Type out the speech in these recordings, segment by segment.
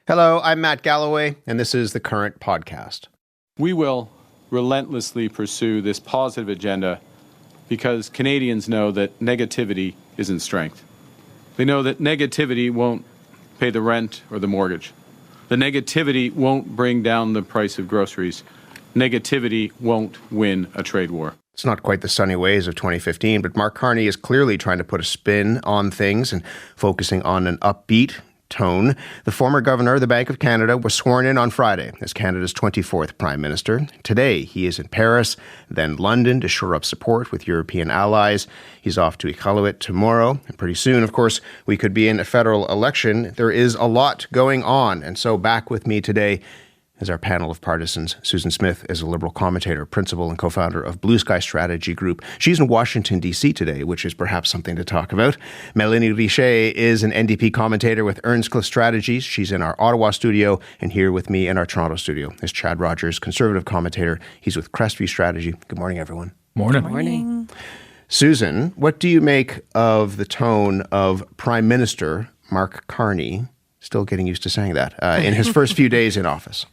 Hello, I'm Matt Galloway, and this is The Current Podcast. We will relentlessly pursue this positive agenda because Canadians know that negativity isn't strength. They know that negativity won't pay the rent or the mortgage. The negativity won't bring down the price of groceries. Negativity won't win a trade war. It's not quite the sunny ways of 2015, but Mark Carney is clearly trying to put a spin on things and focusing on an upbeat tone. The former governor of the Bank of Canada was sworn in on Friday as Canada's 24th Prime Minister. Today, he is in Paris, then London to shore up support with European allies. He's off to Iqaluit tomorrow. And pretty soon, of course, we could be in a federal election. There is a lot going on. And so back with me today is our panel of partisans. Susan Smith is a Liberal commentator, principal and co-founder of Blue Sky Strategy Group. She's in Washington, D.C. today, which is perhaps something to talk about. Mélanie Richer is an NDP commentator with Earnscliffe Strategies. She's in our Ottawa studio, and here with me in our Toronto studio is Chad Rogers, Conservative commentator. He's with Crestview Strategy. Good morning, everyone. Morning. Good morning. Susan, what do you make of the tone of Prime Minister Mark Carney, still getting used to saying that, in his first few days in office?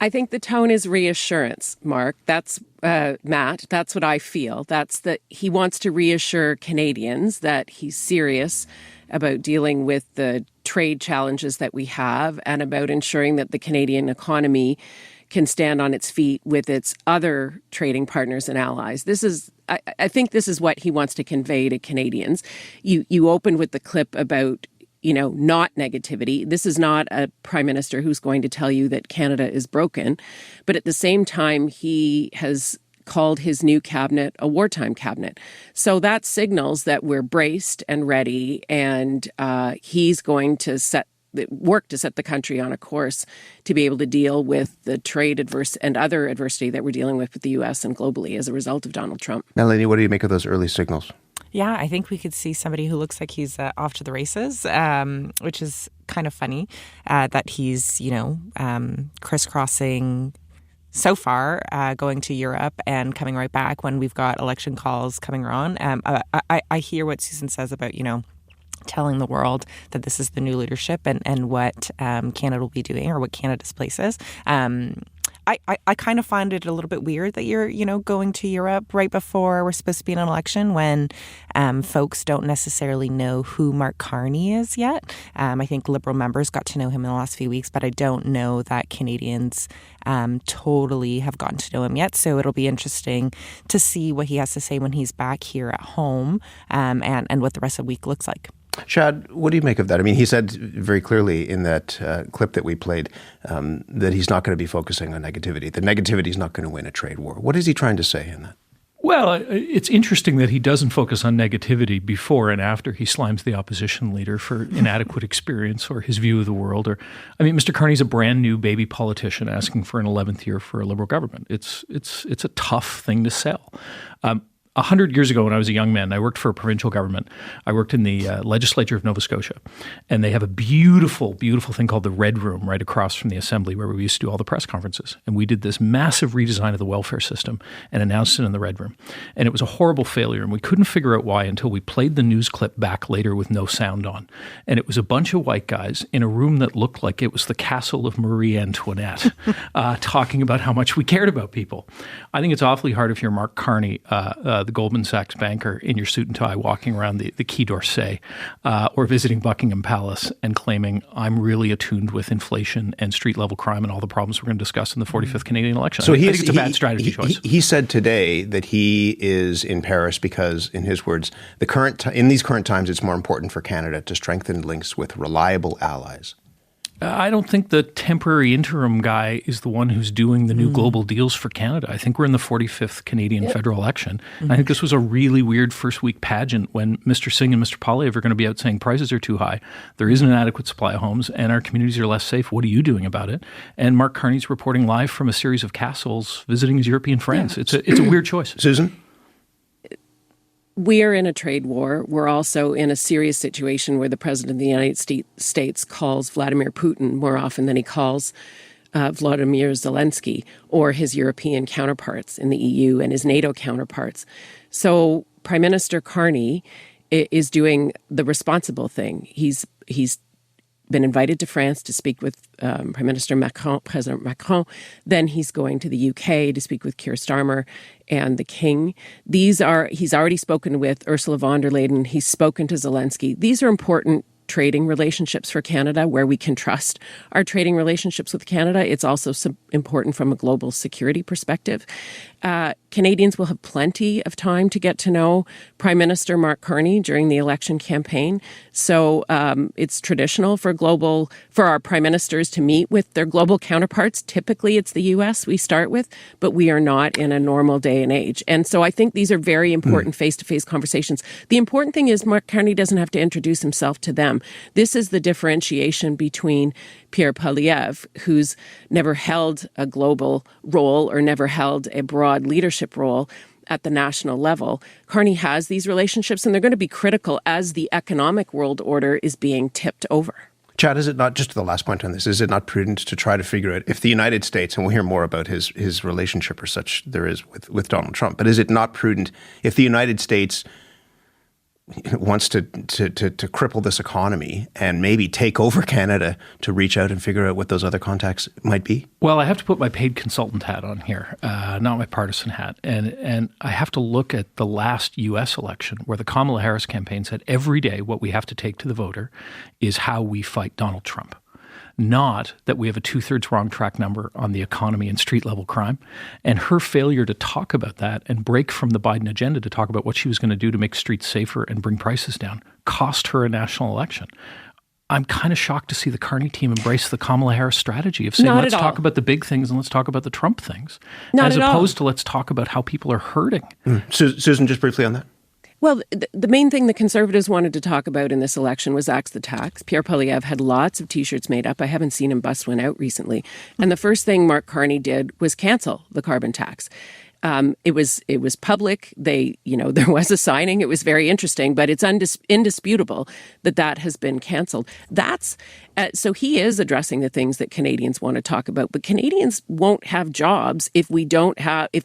I think the tone is reassurance, Mark. That's Matt. That's what I feel. That's that he wants to reassure Canadians that he's serious about dealing with the trade challenges that we have and about ensuring that the Canadian economy can stand on its feet with its other trading partners and allies. I think this is what he wants to convey to Canadians. You opened with the clip about not negativity. This is not a prime minister who's going to tell you that Canada is broken. But at the same time, he has called his new cabinet a wartime cabinet. So that signals that we're braced and ready, and he's going to work to set the country on a course to be able to deal with the trade and other adversity that we're dealing with the U.S. and globally as a result of Donald Trump. Mélanie, what do you make of those early signals? Yeah, I think we could see somebody who looks like he's off to the races, which is kind of funny that he's, crisscrossing so far, going to Europe and coming right back when we've got election calls coming on. I hear what Susan says about, telling the world that this is the new leadership and what Canada will be doing or what Canada's place is. I kind of find it a little bit weird that you're, going to Europe right before we're supposed to be in an election when folks don't necessarily know who Mark Carney is yet. I think Liberal members got to know him in the last few weeks, but I don't know that Canadians totally have gotten to know him yet. So it'll be interesting to see what he has to say when he's back here at home and what the rest of the week looks like. Chad, what do you make of that? I mean, he said very clearly in that clip that we played that he's not going to be focusing on negativity. The negativity is not going to win a trade war. What is he trying to say in that? Well, it's interesting that he doesn't focus on negativity before and after he slimes the opposition leader for inadequate experience or his view of the world. Mr. Carney's a brand new baby politician asking for an 11th year for a Liberal government. It's a tough thing to sell. 100 years ago when I was a young man, I worked for a provincial government. I worked in the legislature of Nova Scotia. And they have a beautiful, beautiful thing called the Red Room right across from the Assembly where we used to do all the press conferences. And we did this massive redesign of the welfare system and announced it in the Red Room. And it was a horrible failure. And we couldn't figure out why until we played the news clip back later with no sound on. And it was a bunch of white guys in a room that looked like it was the castle of Marie Antoinette talking about how much we cared about people. I think it's awfully hard if you're Mark Carney, the Goldman Sachs banker in your suit and tie walking around the Quai d'Orsay or visiting Buckingham Palace and claiming I'm really attuned with inflation and street-level crime and all the problems we're going to discuss in the 45th Canadian election. So I think it's a bad strategy choice. He said today that he is in Paris because, in his words, in these current times, it's more important for Canada to strengthen links with reliable allies. I don't think the temporary interim guy is the one who's doing the new global deals for Canada. I think we're in the 45th Canadian federal election. I think this was a really weird first week pageant when Mr. Singh and Mr. Poilievre are going to be out saying prices are too high. There isn't an adequate supply of homes and our communities are less safe. What are you doing about it? And Mark Carney's reporting live from a series of castles visiting his European friends. Yeah. It's a weird choice. Susan? We are in a trade war. We're also in a serious situation where the president of the United States calls Vladimir Putin more often than he calls Vladimir Zelensky or his European counterparts in the EU and his NATO counterparts. So Prime Minister Carney is doing the responsible thing. He's been invited to France to speak with Prime Minister Macron, President Macron. Then he's going to the UK to speak with Keir Starmer and the King. He's already spoken with Ursula von der Leyen. He's spoken to Zelensky. These are important trading relationships for Canada, where we can trust our trading relationships with Canada. It's also important from a global security perspective. Canadians will have plenty of time to get to know Prime Minister Mark Carney during the election campaign. So it's traditional for our prime ministers to meet with their global counterparts. Typically, it's the U.S. we start with, but we are not in a normal day and age. And so I think these are very important face-to-face conversations. The important thing is Mark Carney doesn't have to introduce himself to them. This is the differentiation between Pierre Poilievre, who's never held a global role or never held a broad leadership role at the national level. Carney has these relationships, and they're going to be critical as the economic world order is being tipped over. Chad, is it not, just the last point on this, is it not prudent to try to figure out if the United States, and we'll hear more about his relationship or such there is with Donald Trump, but is it not prudent if the United States wants to cripple this economy and maybe take over Canada to reach out and figure out what those other contacts might be? Well, I have to put my paid consultant hat on here, not my partisan hat. And I have to look at the last U.S. election where the Kamala Harris campaign said every day what we have to take to the voter is how we fight Donald Trump. Not that we have a 2/3 wrong track number on the economy and street-level crime. And her failure to talk about that and break from the Biden agenda to talk about what she was going to do to make streets safer and bring prices down cost her a national election. I'm kind of shocked to see the Carney team embrace the Kamala Harris strategy of saying, let's talk about the big things and let's talk about the Trump things, as opposed to let's talk about how people are hurting. Susan, just briefly on that. Well, the main thing the Conservatives wanted to talk about in this election was axe the tax. Pierre Poilievre had lots of T-shirts made up. I haven't seen him bust one out recently. And the first thing Mark Carney did was cancel the carbon tax. It was public. There was a signing. It was very interesting, but it's indisputable that has been canceled. So he is addressing the things that Canadians want to talk about. But Canadians won't have jobs if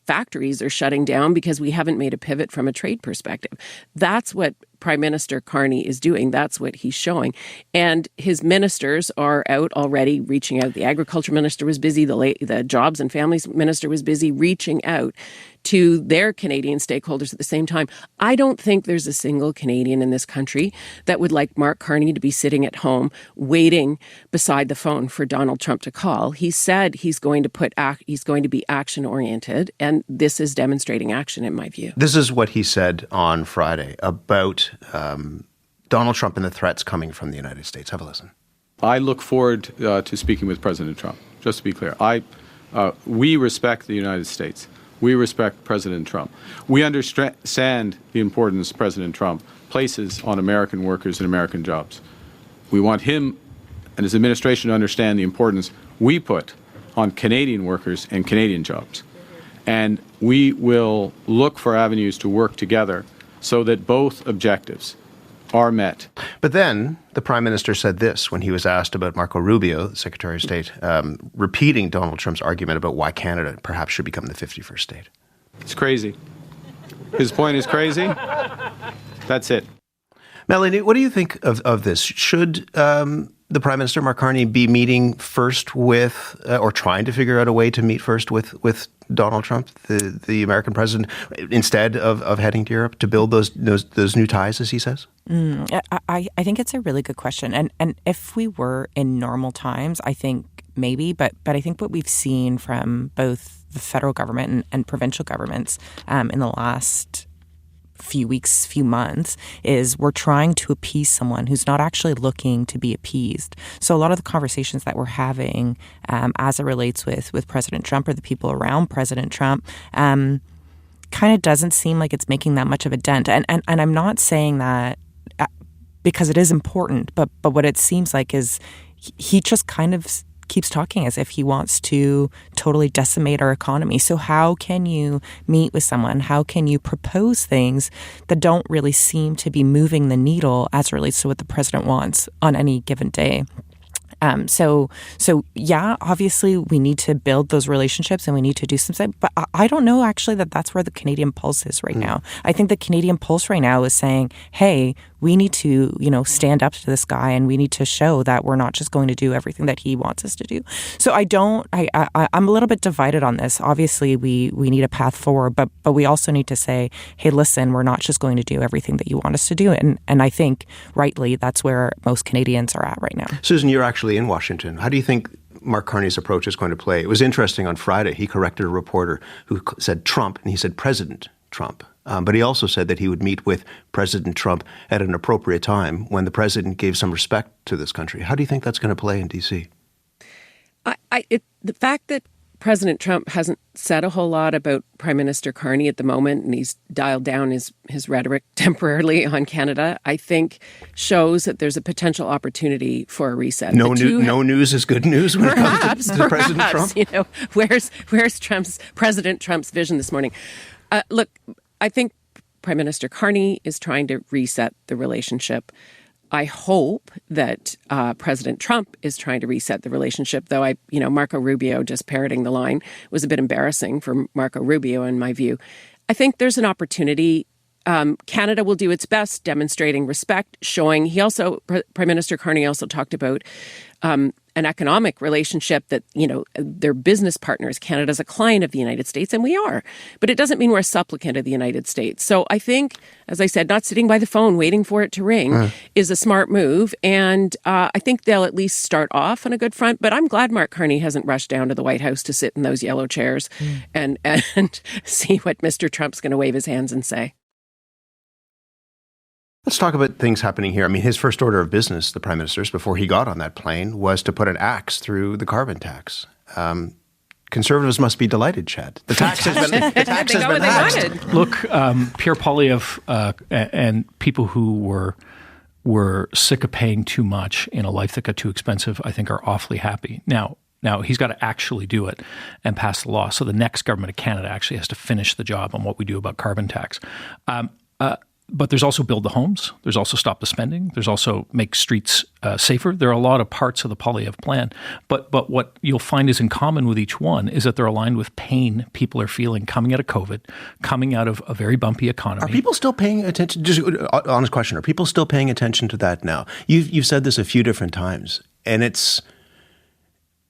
factories are shutting down because we haven't made a pivot from a trade perspective. That's what Prime Minister Carney is doing. That's what he's showing. And his ministers are out already reaching out. The Agriculture Minister was busy. The Jobs and Families Minister was busy reaching out to their Canadian stakeholders at the same time. I don't think there's a single Canadian in this country that would like Mark Carney to be sitting at home waiting beside the phone for Donald Trump to call. He said he's going to be action-oriented, and this is demonstrating action in my view. This is what he said on Friday about Donald Trump and the threats coming from the United States. Have a listen. I look forward to speaking with President Trump. Just to be clear, we respect the United States. We respect President Trump. We understand the importance President Trump places on American workers and American jobs. We want him and his administration to understand the importance we put on Canadian workers and Canadian jobs. And we will look for avenues to work together so that both objectives are met. But then the Prime Minister said this when he was asked about Marco Rubio, the Secretary of State, repeating Donald Trump's argument about why Canada perhaps should become the 51st state. It's crazy. His point is crazy. That's it. Mélanie, what do you think of this? Should the Prime Minister, Mark Carney, be meeting first with, or trying to figure out a way to meet first with Donald Trump, the American president, instead of heading to Europe to build those new ties, as he says? I think it's a really good question. And if we were in normal times, I think maybe, but I think what we've seen from both the federal government and provincial governments in the last few weeks, few months, is we're trying to appease someone who's not actually looking to be appeased. So a lot of the conversations that we're having as it relates with President Trump or the people around President Trump kind of doesn't seem like it's making that much of a dent. And I'm not saying that because it is important, but what it seems like is he just kind of keeps talking as if he wants to totally decimate our economy. So how can you meet with someone? How can you propose things that don't really seem to be moving the needle as it relates to what the president wants on any given day? So yeah, obviously we need to build those relationships and we need to do something. But I don't know actually that that's where the Canadian pulse is right now. I think the Canadian pulse right now is saying, hey, we need to, stand up to this guy and we need to show that we're not just going to do everything that he wants us to do. So I'm a little bit divided on this. Obviously, we need a path forward, but we also need to say, hey, listen, we're not just going to do everything that you want us to do. And I think rightly, that's where most Canadians are at right now. Susan, you're actually in Washington. How do you think Mark Carney's approach is going to play? It was interesting on Friday. He corrected a reporter who said Trump, and he said President Trump. But he also said that he would meet with President Trump at an appropriate time when the president gave some respect to this country. How do you think that's going to play in D.C.? The fact that President Trump hasn't said a whole lot about Prime Minister Carney at the moment, and he's dialed down his rhetoric temporarily on Canada, I think shows that there's a potential opportunity for a reset. No news is good news when it comes to President Trump? Where's President Trump's vision this morning? Look, I think Prime Minister Carney is trying to reset the relationship. I hope that President Trump is trying to reset the relationship, though Marco Rubio just parroting the line was a bit embarrassing for Marco Rubio, in my view. I think there's an opportunity. Canada will do its best demonstrating respect, showing Prime Minister Carney also talked about an economic relationship that, they're business partners. Canada's a client of the United States, and we are. But it doesn't mean we're a supplicant of the United States. So I think, as I said, not sitting by the phone waiting for it to ring is a smart move. And I think they'll at least start off on a good front. But I'm glad Mark Carney hasn't rushed down to the White House to sit in those yellow chairs and see what Mr. Trump's going to wave his hands and say. Let's talk about things happening here. I mean, his first order of business, the Prime Minister's, before he got on that plane, was to put an axe through the carbon tax. Conservatives must be delighted, Chad. The tax has been axed. Look, Pierre Poilievre and people who were sick of paying too much in a life that got too expensive, I think, are awfully happy. Now, he's got to actually do it and pass the law. So the next government of Canada actually has to finish the job on what we do about carbon tax. But there's also build the homes. There's also stop the spending. There's also make streets safer. There are a lot of parts of the Poilievre plan. But what you'll find is in common with each one is that they're aligned with pain people are feeling coming out of COVID, coming out of a very bumpy economy. Are people still paying attention? Just honest question. Are people still paying attention to that now? You've said this a few different times, and it's,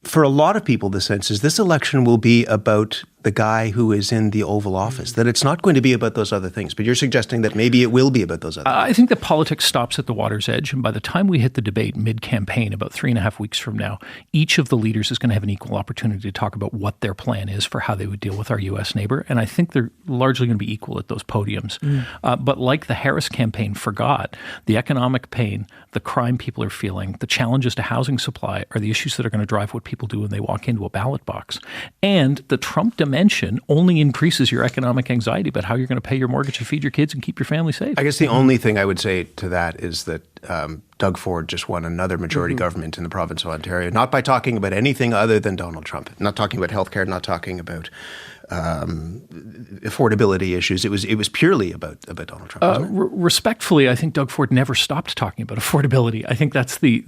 for a lot of people, the sense is this election will be about the guy who is in the Oval Office, that it's not going to be about those other things. But you're suggesting that maybe it will be about those other things. I think that politics stops at the water's edge. And by the time we hit the debate mid-campaign, about 3.5 weeks from now, each of the leaders is going to have an equal opportunity to talk about what their plan is for how they would deal with our U.S. neighbor. And I think they're largely going to be equal at those podiums. But like the Harris campaign forgot, the economic pain, the crime people are feeling, the challenges to housing supply are the issues that are going to drive what people do when they walk into a ballot box. And the Trump dimension only increases your economic anxiety about how you're going to pay your mortgage to feed your kids and keep your family safe. I guess the only thing I would say to that is that Doug Ford just won another majority government in the province of Ontario, not by talking about anything other than Donald Trump, not talking about healthcare, not talking about affordability issues. It was purely about Donald Trump. Wasn't it? Respectfully, I think Doug Ford never stopped talking about affordability. I think that's the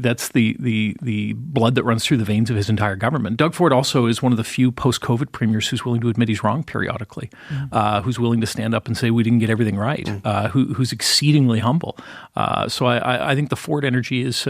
blood that runs through the veins of his entire government. Doug Ford also is one of the few post-COVID premiers who's willing to admit he's wrong periodically, who's willing to stand up and say we didn't get everything right, who's exceedingly humble. So I think the Ford energy is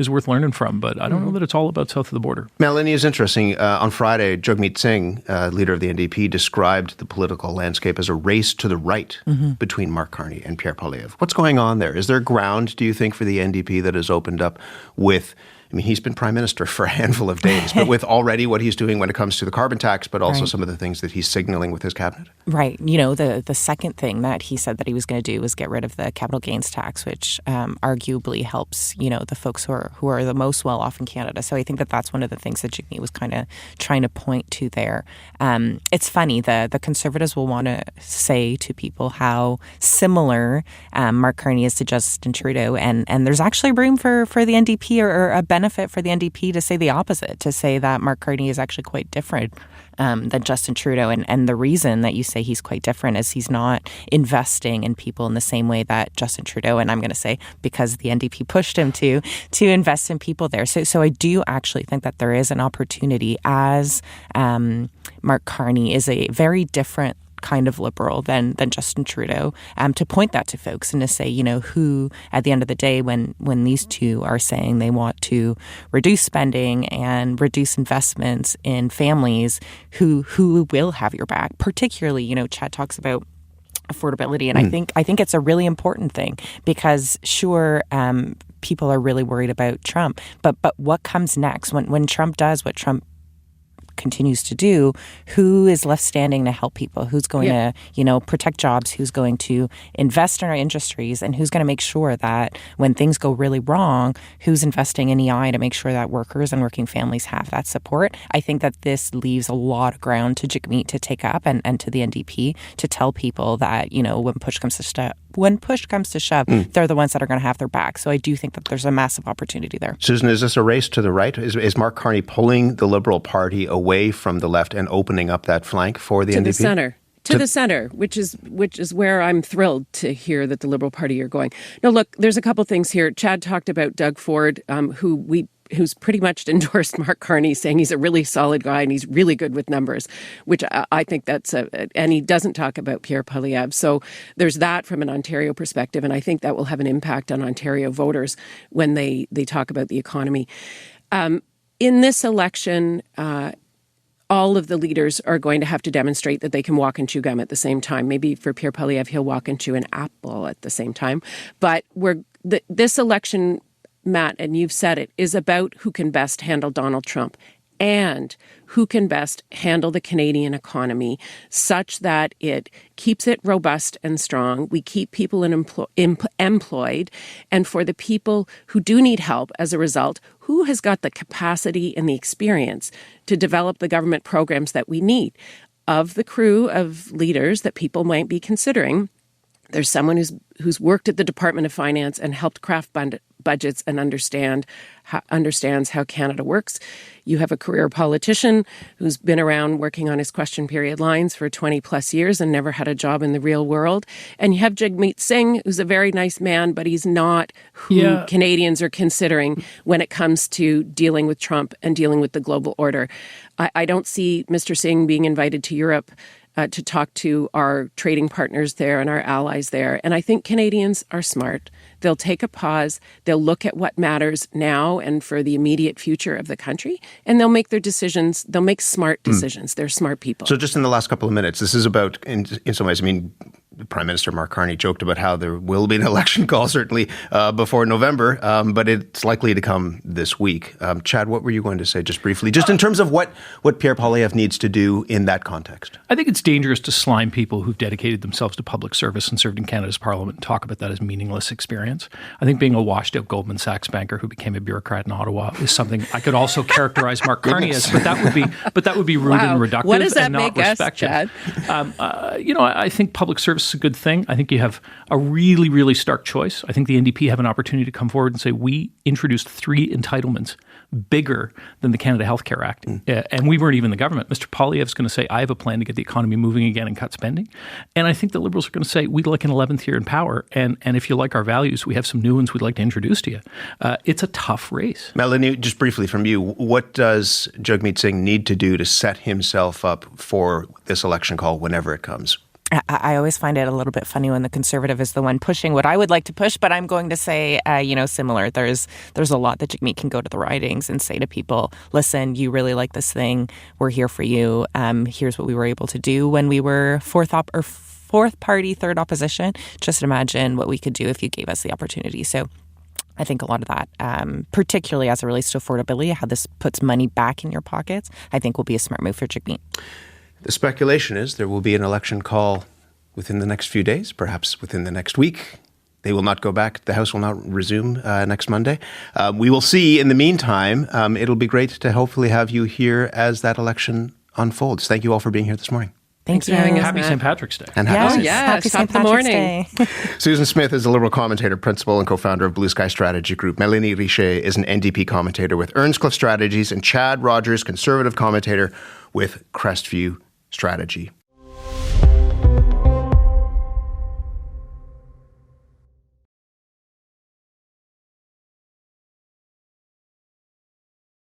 worth learning from, but I don't know that it's all about south of the border. Mélanie, is interesting. On Friday, Jagmeet Singh, leader of the NDP, described the political landscape as a race to the right between Mark Carney and Pierre Poilievre. What's going on there? Is there ground, do you think, for the NDP that has opened up with, I mean, he's been Prime Minister for a handful of days, but with already what he's doing when it comes to the carbon tax, but also some of the things that he's signaling with his cabinet? Right. You know, the second thing that he said that he was going to do was get rid of the capital gains tax, which arguably helps, the folks who are the most well-off in Canada. So I think that that's one of the things that Jagmeet was kind of trying to point to there. It's funny, the Conservatives will want to say to people how similar Mark Carney is to Justin Trudeau, and there's actually room for the NDP or a benefit for the NDP to say the opposite, to say that Mark Carney is actually quite different than Justin Trudeau. And the reason that you say he's quite different is he's not investing in people in the same way that Justin Trudeau, and I'm going to say because the NDP pushed him to invest in people there. So I do actually think that there is an opportunity, as Mark Carney is a very different kind of liberal than Justin Trudeau, to point that to folks and to say, who at the end of the day, when these two are saying they want to reduce spending and reduce investments in families, who will have your back. Particularly, Chad talks about affordability, and I think it's a really important thing, because sure, people are really worried about Trump, but what comes next when Trump does what Trump continues to do? Who is left standing to help people? Who's going to, protect jobs? Who's going to invest in our industries? And who's going to make sure that when things go really wrong, who's investing in EI to make sure that workers and working families have that support? I think that this leaves a lot of ground to Jagmeet to take up and to the NDP to tell people that, when push comes to shove, they're the ones that are going to have their back. So I do think that there's a massive opportunity there. Susan, is this a race to the right? Is Mark Carney pulling the Liberal Party away from the left and opening up that flank for the NDP? To the center, which is where I'm thrilled to hear that the Liberal Party are going. No, look, there's a couple things here. Chad talked about Doug Ford, who's pretty much endorsed Mark Carney, saying he's a really solid guy and he's really good with numbers, which I think and he doesn't talk about Pierre Poilievre. So there's that from an Ontario perspective, and I think that will have an impact on Ontario voters when they talk about the economy. In this election, all of the leaders are going to have to demonstrate that they can walk and chew gum at the same time. Maybe for Pierre Poilievre, he'll walk and chew an apple at the same time. But this election, Matt, and you've said it, is about who can best handle Donald Trump and who can best handle the Canadian economy such that it keeps it robust and strong. We keep people employed. And for the people who do need help as a result, who has got the capacity and the experience to develop the government programs that we need? Of the crew of leaders that people might be considering, there's someone who's worked at the Department of Finance and helped craft budgets and understands how Canada works. You have a career politician who's been around working on his question period lines for 20 plus years and never had a job in the real world. And you have Jagmeet Singh, who's a very nice man, but he's not who Canadians are considering when it comes to dealing with Trump and dealing with the global order. I don't see Mr. Singh being invited to Europe to talk to our trading partners there and our allies there. And I think Canadians are smart. They'll take a pause. They'll look at what matters now and for the immediate future of the country, and they'll make their decisions. They'll make smart decisions. They're smart people. So just in the last couple of minutes, this is about, in some ways, Prime Minister Mark Carney joked about how there will be an election call, certainly before November, but it's likely to come this week. Chad, what were you going to say just briefly, just in terms of what Pierre Poilievre needs to do in that context? I think it's dangerous to slime people who've dedicated themselves to public service and served in Canada's Parliament and talk about that as meaningless experience. I think being a washed-out Goldman Sachs banker who became a bureaucra in Ottawa is something I could also characterize Mark Carney as, but that would be rude and reductive what does that and not make respectful. Us, Chad? I think public service is a good thing. I think you have a really, really stark choice. I think the NDP have an opportunity to come forward and say, we introduced 3 entitlements bigger than the Canada Health Care Act. And we weren't even the government. Mr. Poilievre's going to say, I have a plan to get the economy moving again and cut spending. And I think the Liberals are going to say, we'd like an 11th year in power. And if you like our values, we have some new ones we'd like to introduce to you. It's a tough race. Mélanie, just briefly from you, what does Jagmeet Singh need to do to set himself up for this election call whenever it comes? I always find it a little bit funny when the Conservative is the one pushing what I would like to push, but I'm going to say, similar. There's a lot that Jagmeet can go to the ridings and say to people, listen, you really like this thing. We're here for you. Here's what we were able to do when we were fourth party, third opposition. Just imagine what we could do if you gave us the opportunity. So I think a lot of that, particularly as it relates to affordability, how this puts money back in your pockets, I think will be a smart move for Jagmeet. The speculation is there will be an election call within the next few days, perhaps within the next week. They will not go back. The House will not resume next Monday. We will see. In the meantime, it'll be great to hopefully have you here as that election unfolds. Thank you all for being here this morning. Thank for you. having us, Happy Matt. St. Patrick's Day. And Yes, happy happy St. top of the Patrick's morning. Day. Susan Smith is a Liberal commentator, principal and co-founder of Blue Sky Strategy Group. Mélanie Richer is an NDP commentator with Earnscliffe Strategies, and Chad Rogers, Conservative commentator with Crestview Strategy.